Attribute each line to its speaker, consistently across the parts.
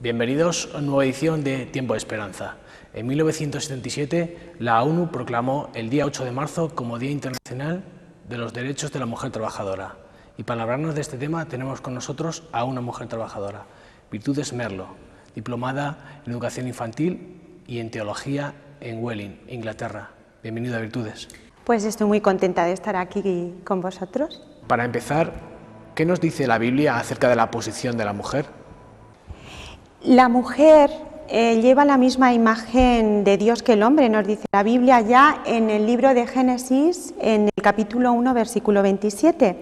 Speaker 1: Bienvenidos a una nueva edición de Tiempo de Esperanza. En 1977, la ONU proclamó el día 8 de marzo como Día Internacional de los Derechos de la Mujer Trabajadora. Y para hablarnos de este tema tenemos con nosotros a una mujer trabajadora, Virtudes Merlo, diplomada en Educación Infantil y en Teología en Welling, Inglaterra. Bienvenida, Virtudes.
Speaker 2: Pues estoy muy contenta de estar aquí con vosotros.
Speaker 1: Para empezar, ¿qué nos dice la Biblia acerca de la posición de la mujer?
Speaker 2: La mujer lleva la misma imagen de Dios que el hombre, nos dice la Biblia ya en el libro de Génesis, en el capítulo 1, versículo 27.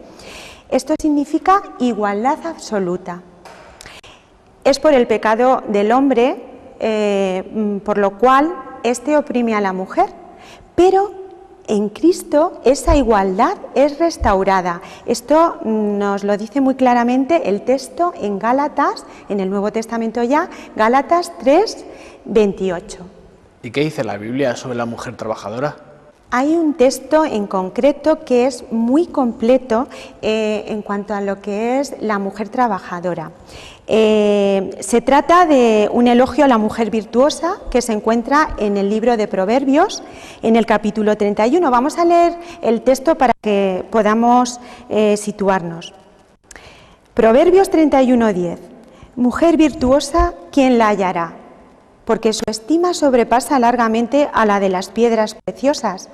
Speaker 2: Esto significa igualdad absoluta. Es por el pecado del hombre, por lo cual éste oprime a la mujer, pero en Cristo esa igualdad es restaurada. Esto nos lo dice muy claramente el texto en Gálatas, en el Nuevo Testamento ya, Gálatas 3, 28.
Speaker 1: ¿Y qué dice la Biblia sobre la mujer trabajadora?
Speaker 2: Hay un texto en concreto que es muy completo en cuanto a lo que es la mujer trabajadora. Se trata de un elogio a la mujer virtuosa que se encuentra en el libro de Proverbios, en el capítulo 31. Vamos a leer el texto para que podamos situarnos. Proverbios 31:10. Mujer virtuosa, ¿quién la hallará? Porque su estima sobrepasa largamente a la de las piedras preciosas.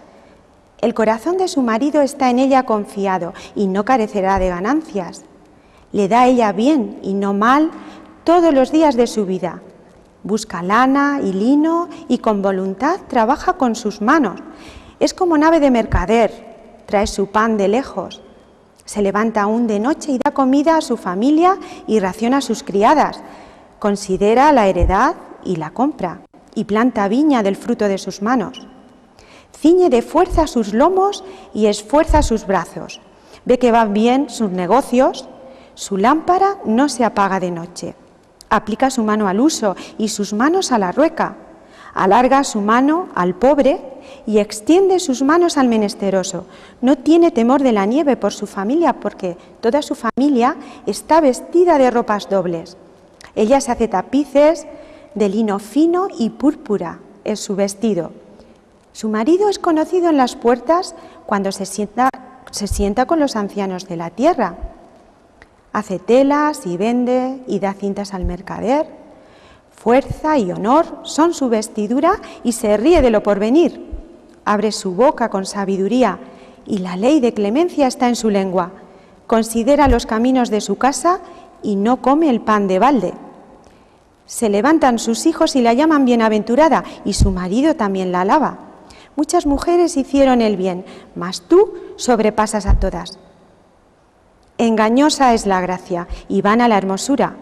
Speaker 2: El corazón de su marido está en ella confiado y no carecerá de ganancias. Le da a ella bien y no mal todos los días de su vida. Busca lana y lino y con voluntad trabaja con sus manos. Es como nave de mercader, trae su pan de lejos. Se levanta aún de noche y da comida a su familia y raciona a sus criadas. Considera la heredad y la compra y planta viña del fruto de sus manos. Ciñe de fuerza sus lomos y esfuerza sus brazos. Ve que van bien sus negocios. Su lámpara no se apaga de noche. Aplica su mano al uso y sus manos a la rueca. Alarga su mano al pobre y extiende sus manos al menesteroso. No tiene temor de la nieve por su familia, porque toda su familia está vestida de ropas dobles. Ella se hace tapices de lino fino y púrpura es su vestido. Su marido es conocido en las puertas cuando se sienta con los ancianos de la tierra. Hace telas y vende y da cintas al mercader. Fuerza y honor son su vestidura y se ríe de lo porvenir. Abre su boca con sabiduría y la ley de clemencia está en su lengua. Considera los caminos de su casa y no come el pan de balde. Se levantan sus hijos y la llaman bienaventurada y su marido también la alaba. Muchas mujeres hicieron el bien, mas tú sobrepasas a todas. Engañosa es la gracia y vana la hermosura.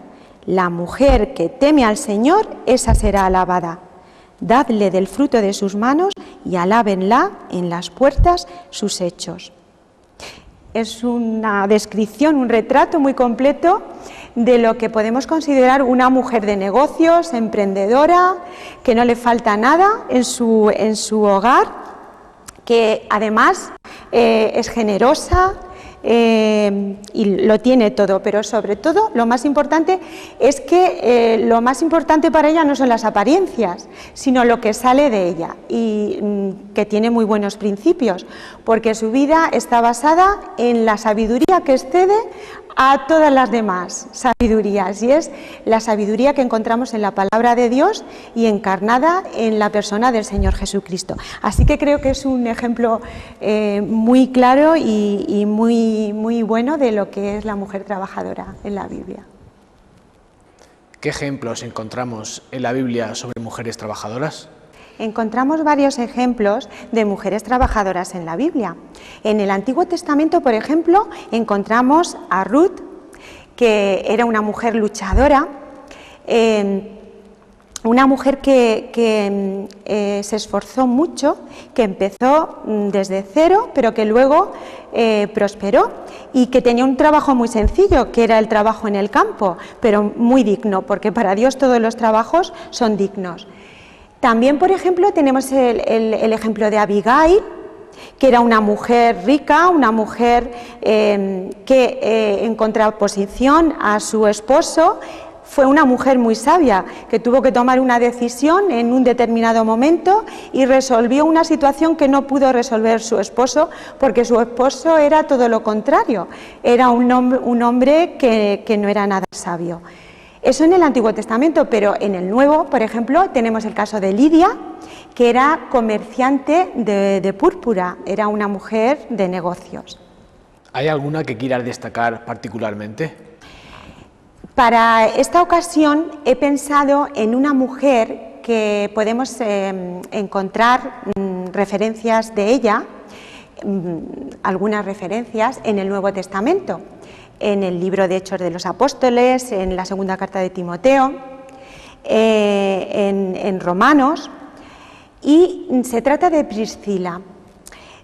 Speaker 2: La mujer que teme al Señor, esa será alabada. Dadle del fruto de sus manos y alábenla en las puertas sus hechos. Es una descripción, un retrato muy completo de lo que podemos considerar una mujer de negocios, emprendedora, que no le falta nada en su hogar, que además es generosa y lo tiene todo, pero sobre todo lo más importante es que lo más importante para ella no son las apariencias, sino lo que sale de ella y que tiene muy buenos principios, porque su vida está basada en la sabiduría que excede a todas las demás sabidurías, y es la sabiduría que encontramos en la palabra de Dios y encarnada en la persona del Señor Jesucristo. Así que creo que es un ejemplo muy claro y muy bueno de lo que es la mujer trabajadora en la Biblia.
Speaker 1: ¿Qué ejemplos encontramos en la Biblia sobre mujeres trabajadoras?
Speaker 2: Encontramos varios ejemplos de mujeres trabajadoras en la Biblia. En el Antiguo Testamento, por ejemplo, encontramos a Ruth, que era una mujer luchadora, una mujer que se esforzó mucho, que empezó desde cero, pero que luego prosperó y que tenía un trabajo muy sencillo, que era el trabajo en el campo, pero muy digno, porque para Dios todos los trabajos son dignos. También, por ejemplo, tenemos el ejemplo de Abigail, que era una mujer rica, una mujer que en contraposición a su esposo fue una mujer muy sabia, que tuvo que tomar una decisión en un determinado momento y resolvió una situación que no pudo resolver su esposo, porque su esposo era todo lo contrario, era un hombre que no era nada sabio. Eso en el Antiguo Testamento, pero en el Nuevo, por ejemplo, tenemos el caso de Lidia, que era comerciante de púrpura, era una mujer de negocios.
Speaker 1: ¿Hay alguna que quieras destacar particularmente?
Speaker 2: Para esta ocasión he pensado en una mujer que podemos encontrar referencias de ella, algunas referencias en el Nuevo Testamento, en el libro de Hechos de los Apóstoles, en la segunda carta de Timoteo, en Romanos, y se trata de Priscila.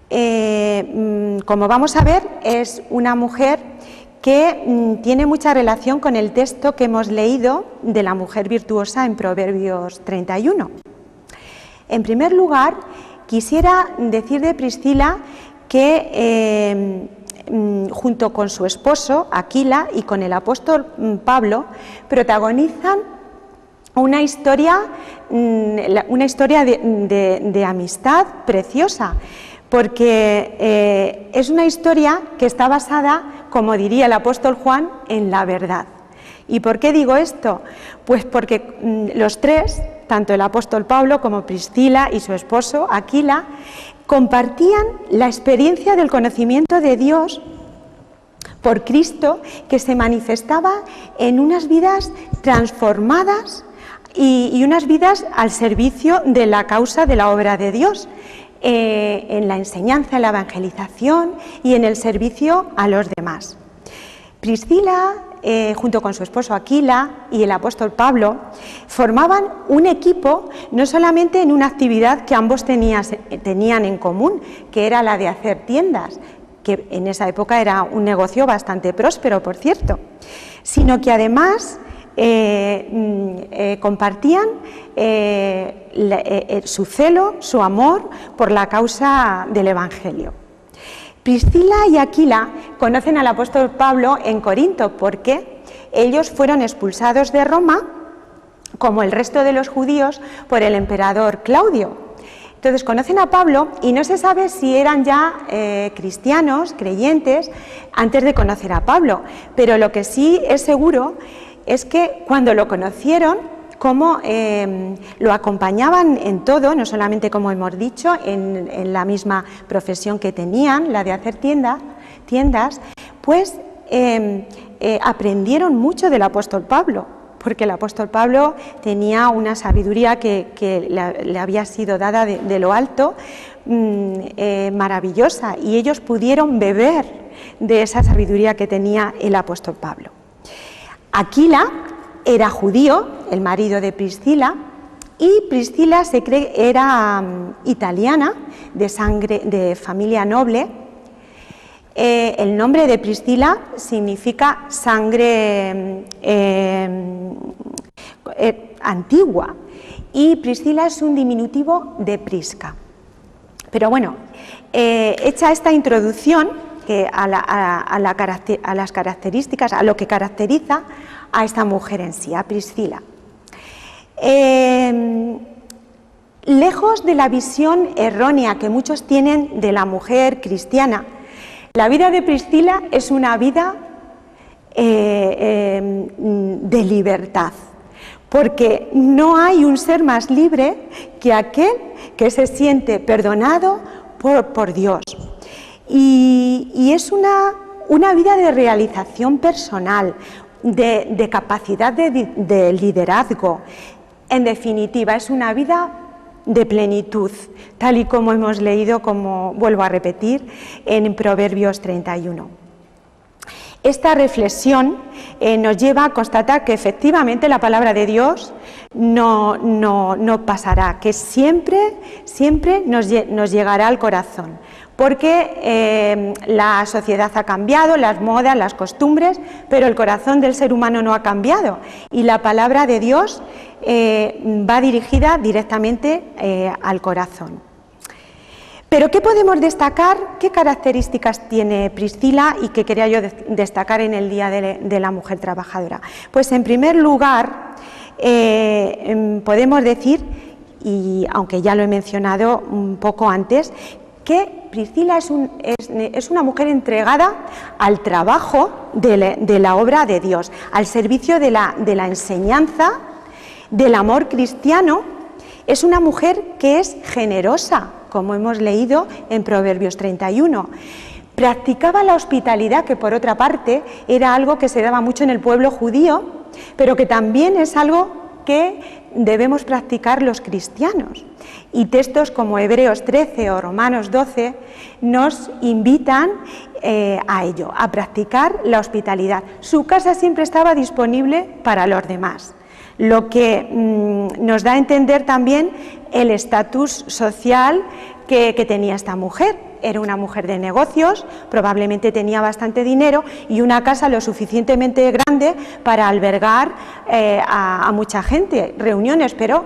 Speaker 2: Como vamos a ver, es una mujer que tiene mucha relación con el texto que hemos leído de la mujer virtuosa en Proverbios 31. En primer lugar, quisiera decir de Priscila que junto con su esposo, Aquila, y con el apóstol Pablo, protagonizan una historia de amistad preciosa, porque es una historia que está basada, como diría el apóstol Juan, en la verdad. ¿Y por qué digo esto? Pues porque los tres, tanto el apóstol Pablo como Priscila y su esposo, Aquila, compartían la experiencia del conocimiento de Dios por Cristo, que se manifestaba en unas vidas transformadas y unas vidas al servicio de la causa de la obra de Dios, en la enseñanza, en la evangelización y en el servicio a los demás. Priscila, junto con su esposo Aquila y el apóstol Pablo, formaban un equipo no solamente en una actividad que ambos tenían en común, que era la de hacer tiendas, que en esa época era un negocio bastante próspero, por cierto, sino que además compartían su celo, su amor por la causa del Evangelio. Priscila y Aquila conocen al apóstol Pablo en Corinto porque ellos fueron expulsados de Roma, como el resto de los judíos, por el emperador Claudio. Entonces conocen a Pablo y no se sabe si eran ya cristianos, creyentes, antes de conocer a Pablo, pero lo que sí es seguro es que cuando lo conocieron, como lo acompañaban en todo, no solamente, como hemos dicho, en la misma profesión que tenían, la de hacer tiendas, pues aprendieron mucho del apóstol Pablo, porque el apóstol Pablo tenía una sabiduría que le había sido dada de lo alto, maravillosa, y ellos pudieron beber de esa sabiduría que tenía el apóstol Pablo. Aquila era judío, el marido de Priscila, y Priscila se cree era italiana, de familia noble. El nombre de Priscila significa sangre antigua, y Priscila es un diminutivo de Prisca. Pero bueno, hecha esta introducción a las características, a lo que caracteriza a esta mujer en sí, a Priscila. Lejos de la visión errónea que muchos tienen de la mujer cristiana, la vida de Priscila es una vida de libertad, porque no hay un ser más libre que aquel que se siente perdonado por Dios. Y es una vida de realización personal, de capacidad de liderazgo. En definitiva, es una vida de plenitud, tal y como hemos leído, como vuelvo a repetir, en Proverbios 31. Esta reflexión nos lleva a constatar que efectivamente la palabra de Dios no pasará, que siempre nos llegará al corazón, porque la sociedad ha cambiado, las modas, las costumbres, pero el corazón del ser humano no ha cambiado, y la palabra de Dios va dirigida directamente al corazón. Pero ¿qué podemos destacar? ¿Qué características tiene Priscila y qué quería yo destacar en el Día de la Mujer Trabajadora? Pues en primer lugar, podemos decir, y aunque ya lo he mencionado un poco antes, que Priscila es una mujer entregada al trabajo de la obra de Dios, al servicio de la enseñanza, del amor cristiano. Es una mujer que es generosa, como hemos leído en Proverbios 31. Practicaba la hospitalidad, que por otra parte era algo que se daba mucho en el pueblo judío, pero que también es algo que debemos practicar los cristianos. Y textos como Hebreos 13 o Romanos 12 nos invitan a ello, a practicar la hospitalidad. Su casa siempre estaba disponible para los demás, lo que nos da a entender también el estatus social que tenía esta mujer. Era una mujer de negocios, probablemente tenía bastante dinero y una casa lo suficientemente grande para albergar a mucha gente, reuniones, pero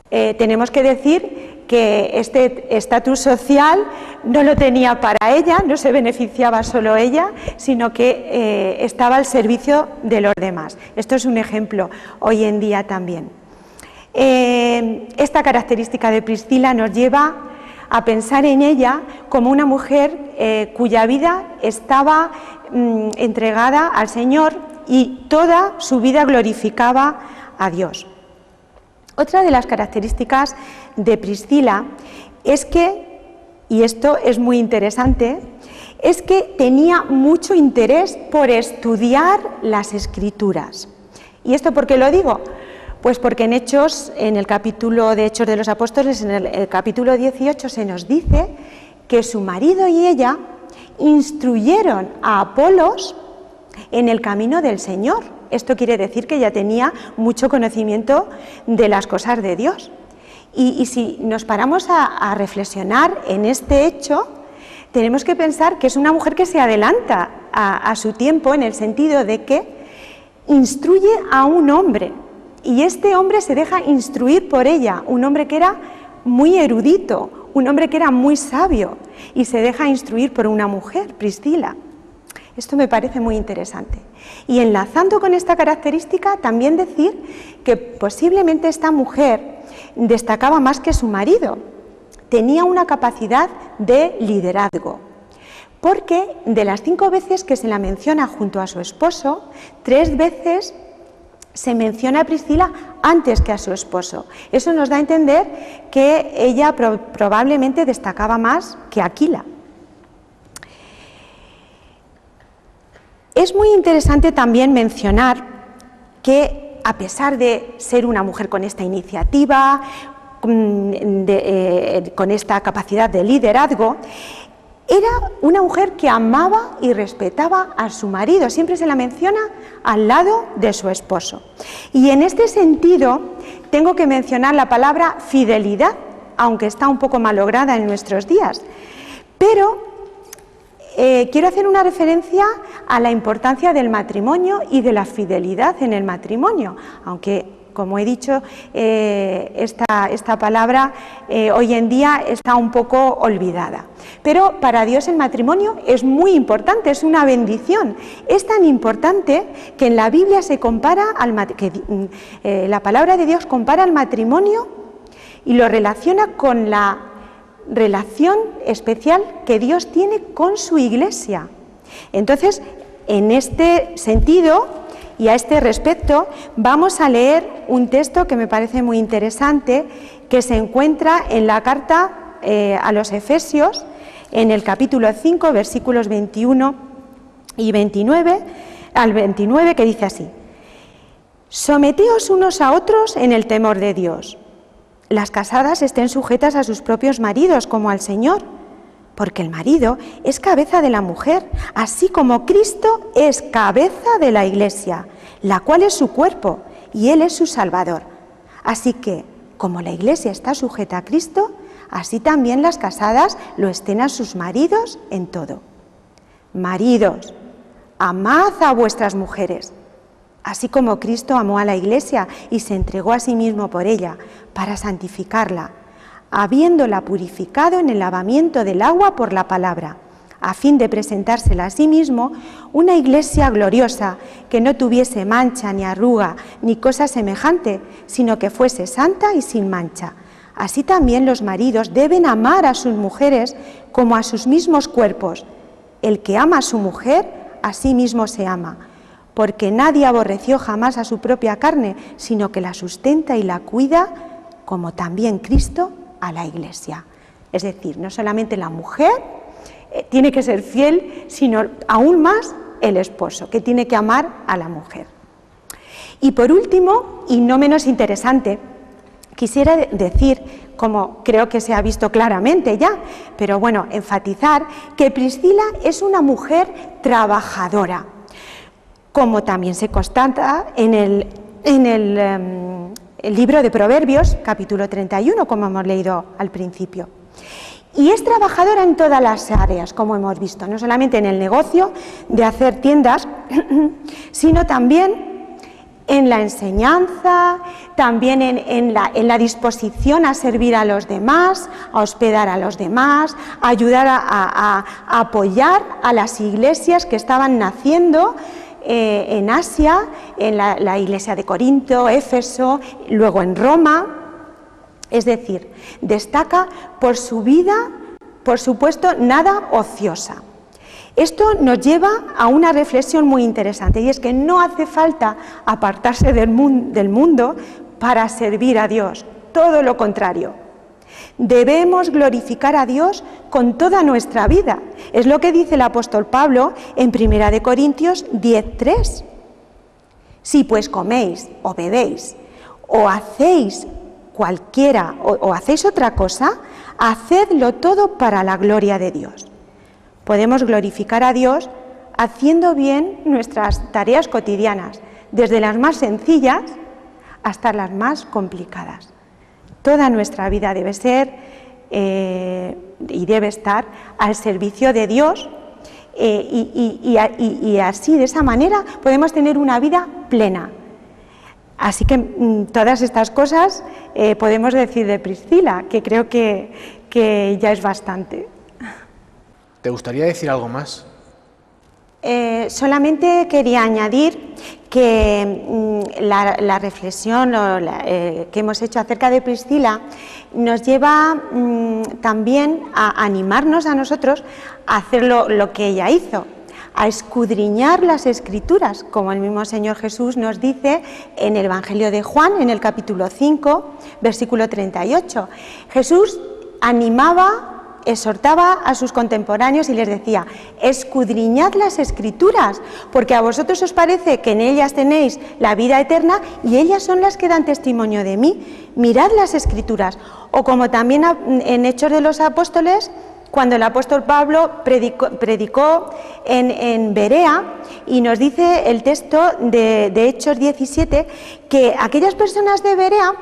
Speaker 2: tenemos que decir que este estatus social no lo tenía para ella, no se beneficiaba solo ella, sino que estaba al servicio de los demás. Esto es un ejemplo hoy en día también. Esta característica de Priscila nos lleva a pensar en ella como una mujer cuya vida estaba entregada al Señor y toda su vida glorificaba a Dios. Otra de las características de Priscila es que, y esto es muy interesante, es que tenía mucho interés por estudiar las Escrituras. ¿Y esto por qué lo digo? Pues porque en el capítulo de Hechos de los Apóstoles, en el capítulo 18, se nos dice que su marido y ella instruyeron a Apolos en el camino del Señor. Esto quiere decir que ella tenía mucho conocimiento de las cosas de Dios. Y si nos paramos a reflexionar en este hecho, tenemos que pensar que es una mujer que se adelanta a su tiempo, en el sentido de que instruye a un hombre. Y este hombre se deja instruir por ella, un hombre que era muy erudito, un hombre que era muy sabio, y se deja instruir por una mujer, Priscila. Esto me parece muy interesante. Y enlazando con esta característica, también decir que posiblemente esta mujer destacaba más que su marido. Tenía una capacidad de liderazgo, porque de las 5 veces que se la menciona junto a su esposo, 3 veces se menciona a Priscila antes que a su esposo. Eso nos da a entender que ella probablemente destacaba más que Aquila. Es muy interesante también mencionar que, a pesar de ser una mujer con esta iniciativa, con esta capacidad de liderazgo, era una mujer que amaba y respetaba a su marido. Siempre se la menciona al lado de su esposo. Y en este sentido, tengo que mencionar la palabra fidelidad, aunque está un poco malograda en nuestros días. Pero quiero hacer una referencia a la importancia del matrimonio y de la fidelidad en el matrimonio, aunque, como he dicho, esta palabra hoy en día está un poco olvidada. Pero para Dios el matrimonio es muy importante, es una bendición. Es tan importante que en la Biblia se compara la palabra de Dios compara al matrimonio y lo relaciona con la relación especial que Dios tiene con su Iglesia. Entonces, en este sentido y a este respecto, vamos a leer un texto que me parece muy interesante, que se encuentra en la carta a los Efesios, en el capítulo 5, versículos 21 y 29, al 29, que dice así: Someteos unos a otros en el temor de Dios. Las casadas estén sujetas a sus propios maridos como al Señor, porque el marido es cabeza de la mujer, así como Cristo es cabeza de la Iglesia, la cual es su cuerpo, y Él es su Salvador. Así que, como la Iglesia está sujeta a Cristo, así también las casadas lo estén a sus maridos en todo. Maridos, amad a vuestras mujeres, así como Cristo amó a la Iglesia y se entregó a sí mismo por ella, para santificarla, habiéndola purificado en el lavamiento del agua por la palabra, a fin de presentársela a sí mismo una iglesia gloriosa, que no tuviese mancha ni arruga ni cosa semejante, sino que fuese santa y sin mancha. Así también los maridos deben amar a sus mujeres como a sus mismos cuerpos. El que ama a su mujer, a sí mismo se ama, porque nadie aborreció jamás a su propia carne, sino que la sustenta y la cuida, como también Cristo a la Iglesia. Es decir, no solamente la mujer tiene que ser fiel, sino aún más el esposo, que tiene que amar a la mujer. Y por último, y no menos interesante, quisiera decir, como creo que se ha visto claramente ya, pero bueno, enfatizar que Priscila es una mujer trabajadora, como también se constata en el libro de Proverbios, capítulo 31, como hemos leído al principio. Y es trabajadora en todas las áreas, como hemos visto, no solamente en el negocio de hacer tiendas, sino también en la enseñanza, también en la disposición a servir a los demás, a hospedar a los demás, a ayudar a apoyar a las iglesias que estaban naciendo en Asia, en la iglesia de Corinto, Éfeso, luego en Roma. Es decir, destaca por su vida, por supuesto, nada ociosa. Esto nos lleva a una reflexión muy interesante, y es que no hace falta apartarse del mundo para servir a Dios, todo lo contrario. Debemos glorificar a Dios con toda nuestra vida. Es lo que dice el apóstol Pablo en 1 Corintios 10:3. Si pues coméis o bebéis o hacéis cualquiera o hacéis otra cosa, hacedlo todo para la gloria de Dios. Podemos glorificar a Dios haciendo bien nuestras tareas cotidianas, desde las más sencillas hasta las más complicadas. Toda nuestra vida debe ser y debe estar al servicio de Dios, y así, de esa manera, podemos tener una vida plena. Así que todas estas cosas podemos decir de Priscila, que creo que ya es bastante.
Speaker 1: ¿Te gustaría decir algo más?
Speaker 2: Solamente quería añadir que la reflexión que hemos hecho acerca de Priscila nos lleva también a animarnos a nosotros a hacer lo que ella hizo, a escudriñar las Escrituras, como el mismo Señor Jesús nos dice en el Evangelio de Juan, en el capítulo 5, versículo 38. Jesús animaba, exhortaba a sus contemporáneos y les decía: escudriñad las Escrituras, porque a vosotros os parece que en ellas tenéis la vida eterna y ellas son las que dan testimonio de mí. Mirad las Escrituras. O como también en Hechos de los Apóstoles, cuando el apóstol Pablo predicó en Berea, y nos dice el texto de Hechos 17, que aquellas personas de Berea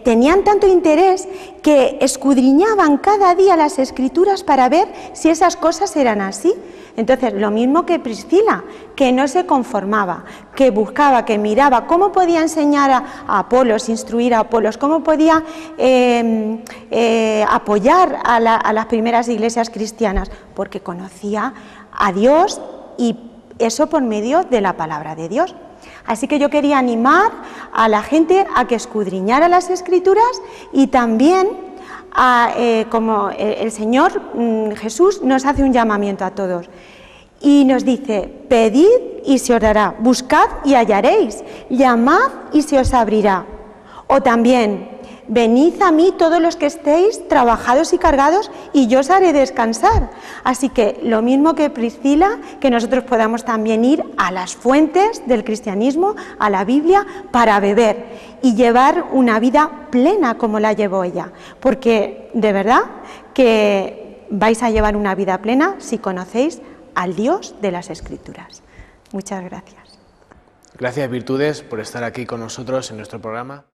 Speaker 2: tenían tanto interés que escudriñaban cada día las Escrituras para ver si esas cosas eran así. Entonces, lo mismo que Priscila, que no se conformaba, que buscaba, que miraba cómo podía enseñar a Apolos, instruir a Apolos, cómo podía apoyar a las primeras iglesias cristianas, porque conocía a Dios, y eso por medio de la palabra de Dios. Así que yo quería animar a la gente a que escudriñara las Escrituras, y también como el Señor Jesús nos hace un llamamiento a todos y nos dice: pedid y se os dará, buscad y hallaréis, llamad y se os abrirá. O también: venid a mí todos los que estéis trabajados y cargados, y yo os haré descansar. Así que lo mismo que Priscila, que nosotros podamos también ir a las fuentes del cristianismo, a la Biblia, para beber y llevar una vida plena como la llevó ella. Porque de verdad que vais a llevar una vida plena si conocéis al Dios de las Escrituras. Muchas gracias.
Speaker 1: Gracias, Virtudes, por estar aquí con nosotros en nuestro programa.